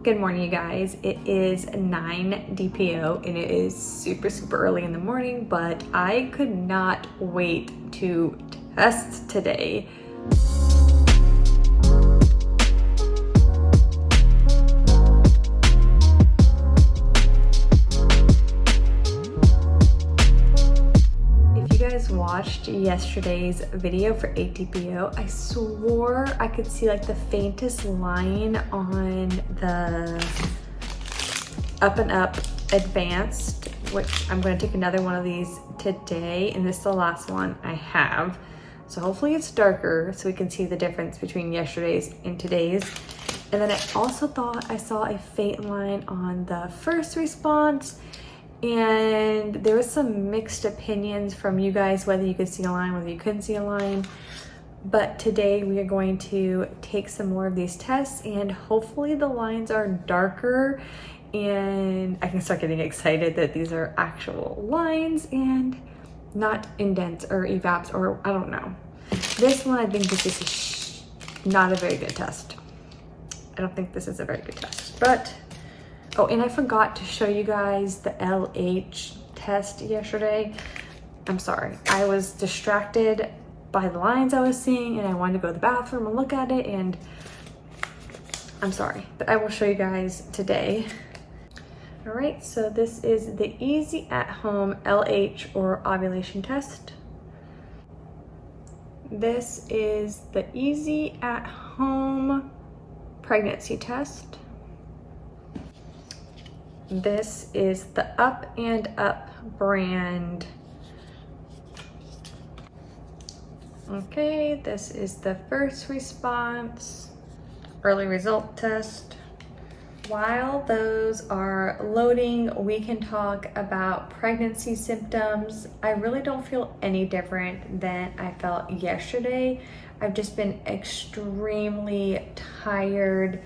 Good morning, you guys. It is 9 DPO and it is super early in the morning, but I could not wait to test today. If you guys watched yesterday's video for 8 DPO, I swore I could see like the faintest line on the Up and Up Advanced, which I'm going to take another one of these today, and this is the last one I have. So hopefully it's darker so we can see the difference between yesterday's and today's. And then I also thought I saw a faint line on the first response, and there was some mixed opinions from you guys whether you could see a line, whether you couldn't see a line. But today we are going to take some more of these tests and hopefully the lines are darker and I can start getting excited that these are actual lines and not indents or evaps or I don't know. This one, I think this is not a very good test. I don't think this is a very good test, but oh, and I forgot to show you guys the LH test yesterday. I'm sorry, I was distracted by the lines I was seeing and I wanted to go to the bathroom and look at it, and I'm sorry, but I will show you guys today. All right, so this is the Easy at Home LH or ovulation test. This is the Easy at Home pregnancy test. This is the Up and Up brand. Okay, this is the first response, early result test. While those are loading, we can talk about pregnancy symptoms. I really don't feel any different than I felt yesterday. I've just been extremely tired.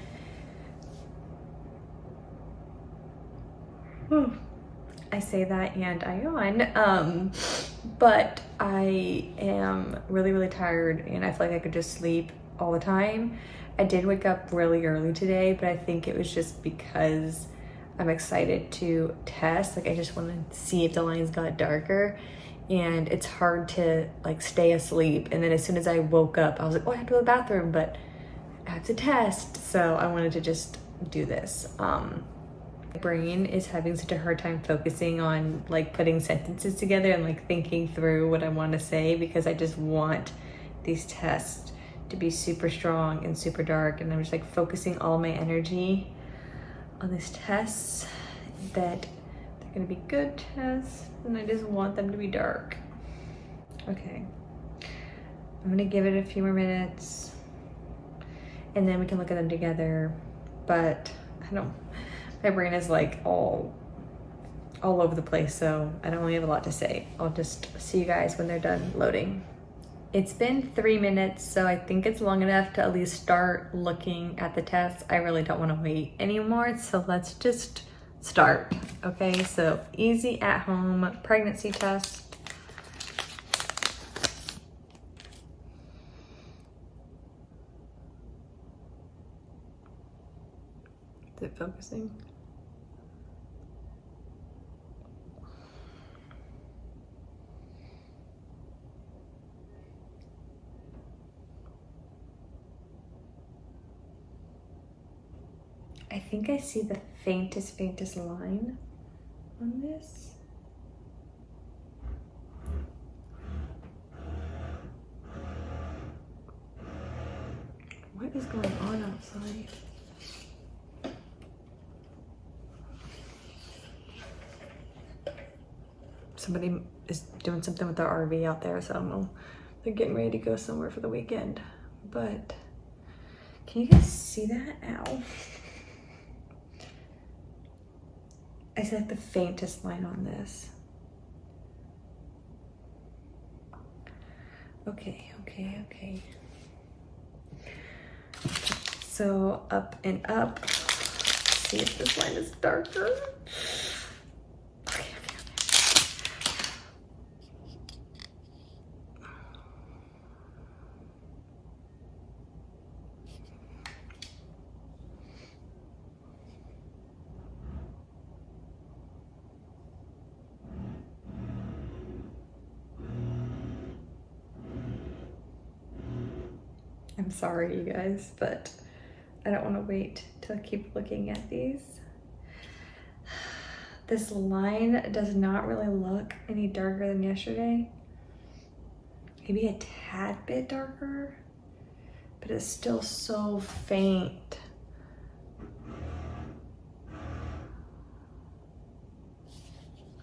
I say that and I yawn, but I am really tired and I feel like I could just sleep all the time. I did wake up really early today, but I think it was just because I'm excited to test. Like I just want to see if the lines got darker, and it's hard to like stay asleep. And then as soon as I woke up, I was like, oh, I have to go to the bathroom, but I have to test. So I wanted to just do this. My brain is having such a hard time focusing on like putting sentences together and like thinking through what I want to say, because I just want these tests to be super strong and super dark, and I'm just like focusing all my energy on these tests, that they're gonna be good tests and I just want them to be dark. Okay, I'm gonna give it a few more minutes and then we can look at them together, but my brain is like all over the place, so I don't really have a lot to say. I'll just see you guys when they're done loading. It's been 3 minutes, so I think it's long enough to at least start looking at the tests. I really don't want to wait anymore, so let's just start. Okay, so Easy at Home pregnancy test. Is it focusing? I think I see the faintest line on this. What is going on outside? Somebody is doing something with their RV out there, so I don't know. They're getting ready to go somewhere for the weekend. But can you guys see that? Ow. I see like the faintest line on this. Okay. So Up and Up. Let's see if this line is darker. Okay. I'm sorry, you guys, but I don't want to wait to keep looking at these. This line does not really look any darker than yesterday. Maybe a tad bit darker, but it's still so faint.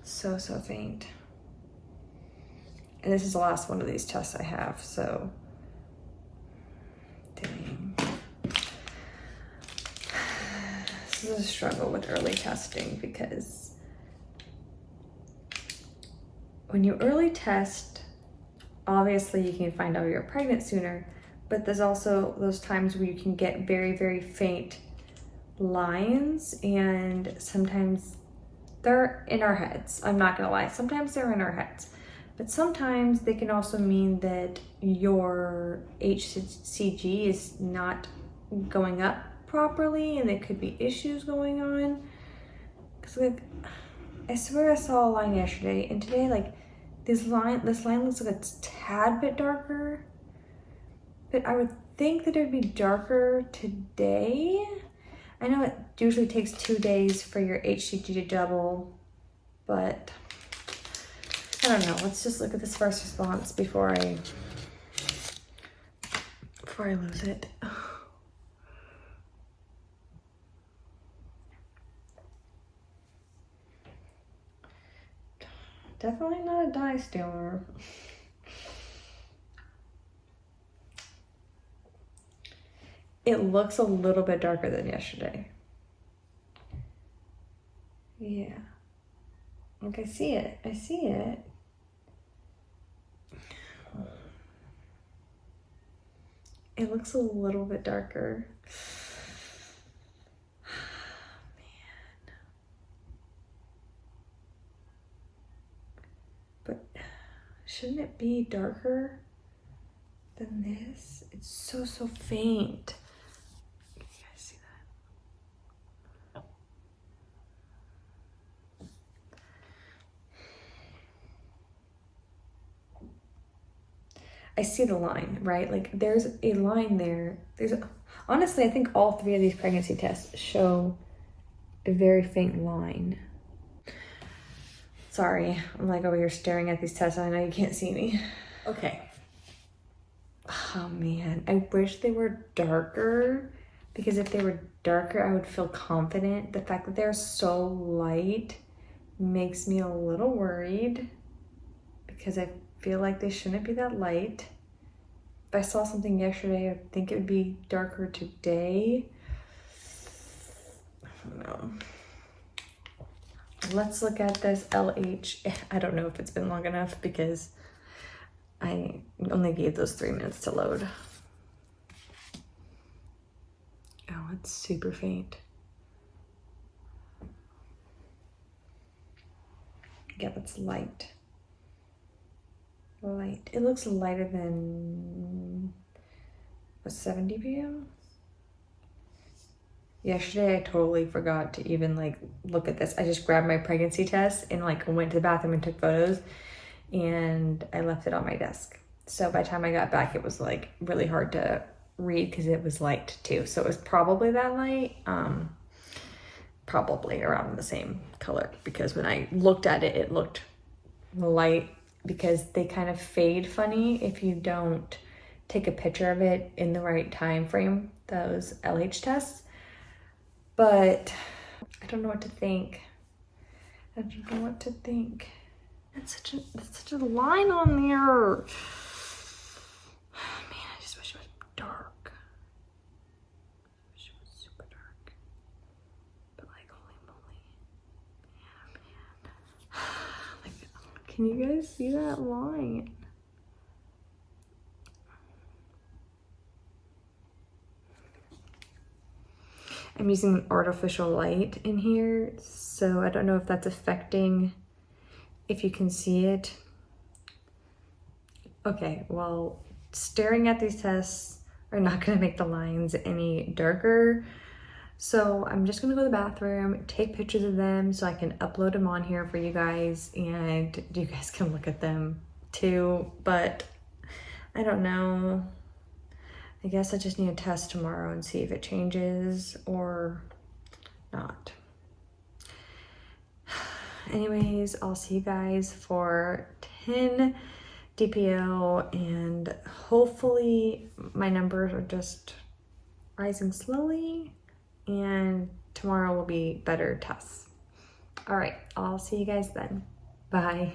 So faint. And this is the last one of these tests I have, so dang. This is a struggle with early testing because when you early test, obviously you can find out you're pregnant sooner, but there's also those times where you can get very, very faint lines, and sometimes they're in our heads. I'm not gonna lie, sometimes they're in our heads, but sometimes they can also mean that your HCG is not going up properly and there could be issues going on. Cause like, I swear I saw a line yesterday, and today, like, this line looks like it's a tad bit darker, but I would think that it would be darker today. I know it usually takes 2 days for your HCG to double, but I don't know. Let's just look at this first response before I lose it. Definitely not a dye stealer. It looks a little bit darker than yesterday. Yeah. Like, I see it. I see it. It looks a little bit darker. Man. But shouldn't it be darker than this? It's so faint. Can you guys see that? I see the line, right? Like, there's a line there. Honestly, I think all 3 of these pregnancy tests show a very faint line. Sorry, I'm like over here staring at these tests. I know you can't see me. Okay. Oh man, I wish they were darker, because if they were darker, I would feel confident. The fact that they're so light makes me a little worried, because I feel like they shouldn't be that light. If I saw something yesterday, I think it would be darker today. I don't know. Let's look at this LH. I don't know if it's been long enough because I only gave those 3 minutes to load. Oh, it's super faint. Yeah, that's light. Light. It looks lighter than a 7 DPO. Yesterday, I totally forgot to even like look at this. I just grabbed my pregnancy test and like went to the bathroom and took photos, and I left it on my desk. So by the time I got back, it was like really hard to read because it was light too. So it was probably that light, probably around the same color, because when I looked at it, it looked light, because they kind of fade funny if you don't take a picture of it in the right time frame, those LH tests. But I don't know what to think. I don't know what to think. That's such a line on there. Man, I just wish it was dark. I wish it was super dark. But like, holy moly. Yeah, man. Like, can you guys see that line? I'm using an artificial light in here, so I don't know if that's affecting, if you can see it. Okay, well, staring at these tests are not gonna make the lines any darker. So I'm just gonna go to the bathroom, take pictures of them so I can upload them on here for you guys, and you guys can look at them too. But I don't know. I I guess I just need to test tomorrow and see if it changes or not. Anyways, I'll see you guys for 10 DPO, and hopefully my numbers are just rising slowly and tomorrow will be better tests. All right, I'll see you guys then. Bye.